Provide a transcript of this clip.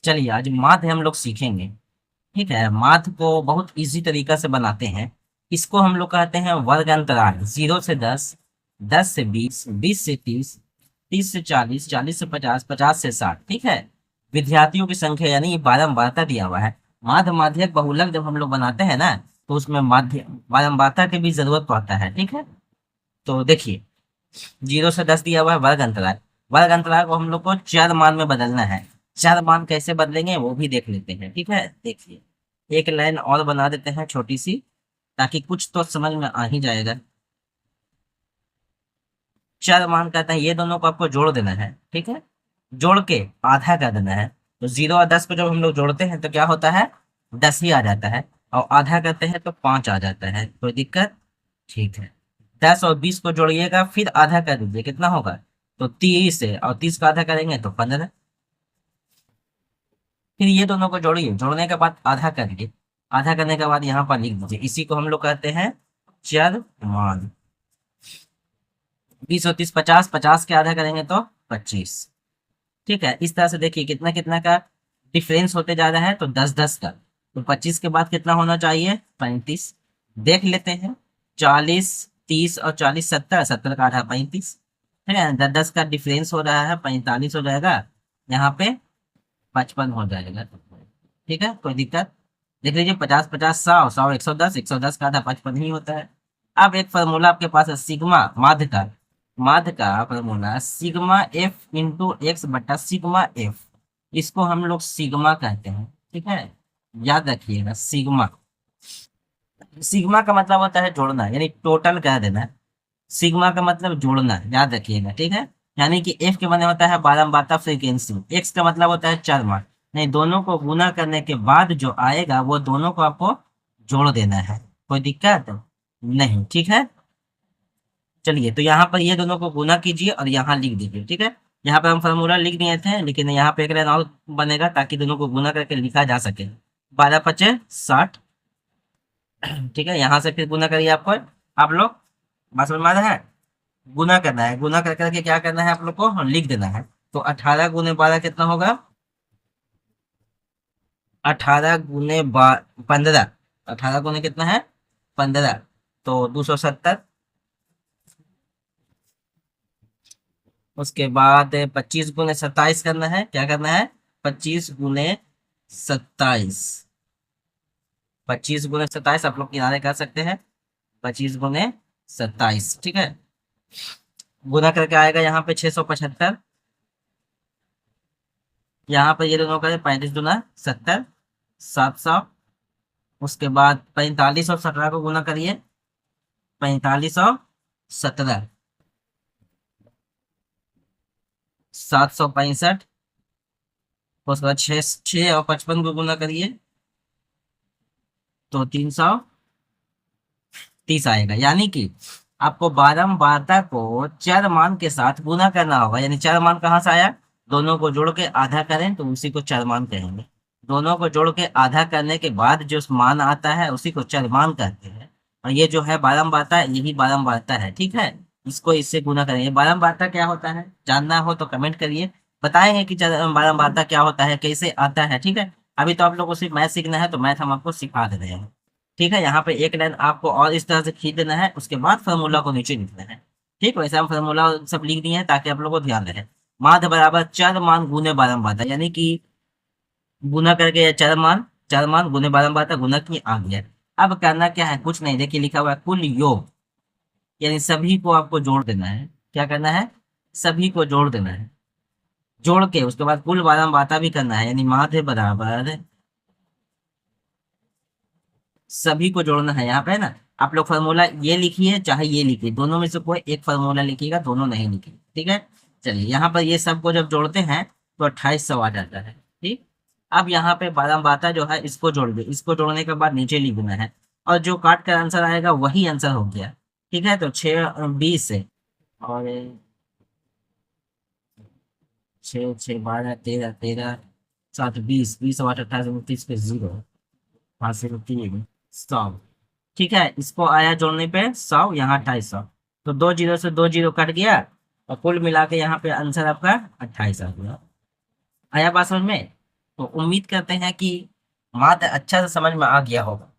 चलिए आज माध्य हम लोग सीखेंगे। ठीक है, माध्य को बहुत इजी तरीका से बनाते हैं। इसको हम लोग कहते हैं वर्ग अंतराल। 0 से 10, 10 से 20, 20 से 30, 30 से 40, 40 से 50, 50 से 60। ठीक है, विद्यार्थियों की संख्या यानी ये बारंबारता दिया हुआ है। माध्य माध्यक बहुलक जब हम लोग बनाते हैं ना, तो उसमें माध्य बारंबारता की भी जरूरत पड़ता है। ठीक है, तो देखिए 0 से 10 दिया हुआ है वर्ग अंतराल। वर्ग अंतराल को हम लोग को चर मान में बदलना है। चर मान कैसे बदलेंगे वो भी देख लेते हैं। ठीक है, देखिए एक लाइन और बना देते हैं छोटी सी, ताकि कुछ तो समझ में आ ही जाएगा। चर मान कहते हैं ये दोनों को आपको जोड़ देना है। ठीक है, जोड़ के आधा कर देना है। तो 0 और 10 को जब हम लोग जोड़ते हैं तो क्या होता है, 10 ही आ जाता है। और आधा करते हैं तो 5 आ जाता है। कोई दिक्कत? ठीक है, 10 और 20 को जोड़िएगा, फिर आधा कर दीजिए, कितना होगा? तो 30 है, और 30 का आधा करेंगे तो 15। फिर ये दोनों को जोड़िए, जोड़ने के बाद आधा करिए। आधा करने के बाद यहाँ पर लिख दीजिए। इसी को हम लोग कहते हैं चर मान। 20 और 30 50, 50 के आधा करेंगे तो 25। ठीक है, इस तरह से देखिए कितना कितना का डिफरेंस होते जा रहा है। तो 10 10 का, तो 25 के बाद कितना होना चाहिए? 35। देख लेते हैं, 40, 30 और 40 70, 70 का आधा 35। ठीक है, 10 10 का डिफरेंस हो रहा है, 45 हो जाएगा। यहाँ पे 55 हो जाएगा। ठीक है, कोई दिक्कत? देख लीजिए 50 50 100, 100 110, 110 का आधा 55 ही होता है। अब एक फार्मूला आपके पास है सिग्मा माध्य का। माध्य का formula sigma F into x बटा सिग्मा एफ। इसको हम लोग सिग्मा कहते हैं। ठीक है, याद रखिएगा सिग्मा। सिग्मा का मतलब होता है जोड़ना, यानी टोटल कह देना है। सिग्मा का मतलब जोड़ना, याद रखिएगा। ठीक है, यानी कि एफ के बने होता है बारंबारता फ्रीक्वेंसी, एक्स का मतलब होता है चर मान। नहीं, दोनों को गुना करने के बाद जो आएगा वो दोनों को आपको जोड़ देना है। कोई दिक्कत नहीं? ठीक है, चलिए तो यहाँ पर ये दोनों को गुना कीजिए और यहाँ लिख दीजिए। ठीक है, यहाँ पे हम फॉर्मूला लिख दिए थे, लेकिन यहाँ पे एक लाइन और बनेगा ताकि दोनों को गुना करके लिखा जा सके। 12 5 60। ठीक है, यहाँ से फिर गुना करिए आपको। आप लोग बात समझ में आ रहा है? गुना करना है, गुना कर करके क्या करना है आप लोग को, लिख देना है। तो 18 गुने 12 कितना होगा? 18 गुने 15। 18 गुने कितना है? 15। तो 270। उसके बाद 25 गुने 27 करना है। क्या करना है? 25 गुने 27। 25 गुने 27 आप लोग किनारे कर सकते हैं। 25 गुने 27। ठीक है, गुना करके आएगा यहाँ पे 675। यहाँ पर ये दोनों करें 35 दूना 70, 700। उसके बाद 45 और 17 को गुना करिए। 45 और 17, 765। उसके बाद 6 और 55 को गुना करिए, तो 330 आएगा। यानी कि आपको बारंबारता को चर मान के साथ गुना करना होगा। यानी चर मान कहाँ से आया? दोनों को जोड़ के आधा करें तो उसी को चर मान कहेंगे। दोनों को जोड़ के आधा करने के बाद जो मान आता है उसी को चर मान कहते हैं। और ये जो है बारंबारता, यही बारंबारता है। ठीक है, इसको इससे गुना करेंगे। बारंबारता क्या होता है जानना हो तो कमेंट करिए, बताएंगे कि बारंबारता क्या होता है, कैसे आता है। ठीक है, अभी तो आप लोगों को सिर्फ मैथ सीखना है, तो मैथ हम आपको सिखा दे रहे हैं। ठीक है, यहाँ पे एक लाइन आपको और इस तरह से खींच देना है, उसके बाद फार्मूला को नीचे लिखना है। ठीक, वैसे हम फार्मूला सब लिख दिए हैं ताकि आप लोगों को ध्यान रहे। माध्य बराबर चर मान गुने बारंबारता, यानी कि गुना करके या चर मान गुने बारंबारता गुना की आ गया। अब करना क्या है? कुछ नहीं, देखिए लिखा हुआ है कुल योग, यानी सभी को आपको जोड़ देना है। क्या करना है? सभी को जोड़ देना है। जोड़ के उसके बाद कुल बारंबारता भी करना है, यानी माध्य बराबर सभी को जोड़ना है। यहाँ पे है ना, आप लोग फार्मूला ये लिखिए चाहे ये लिखिए, दोनों में से कोई एक फार्मूला लिखिएगा, दोनों नहीं लिखिए। ठीक है, चलिए यहाँ पर ये सबको जब जोड़ते हैं तो 2800 आ जाता है। ठीक, अब यहाँ पे बारंबारता जो है इसको जोड़ दे, इसको जोड़ने के बाद नीचे लिख देना है, और जो काट कर आंसर आएगा वही आंसर हो गया। ठीक है, तो 6 20 से और 6 6 12 13 13 7 20, 20 और 28 29 पे 0, 5 0 3 100। ठीक है, इसको आया जोड़ने पे 100, यहाँ 2800। तो 2 0 से 2 0 कट गया, और कुल मिला के यहाँ पे आंसर आपका 28 आ गया। आया बात समझ में? तो उम्मीद करते हैं कि मात्र अच्छा से समझ में आ गया होगा।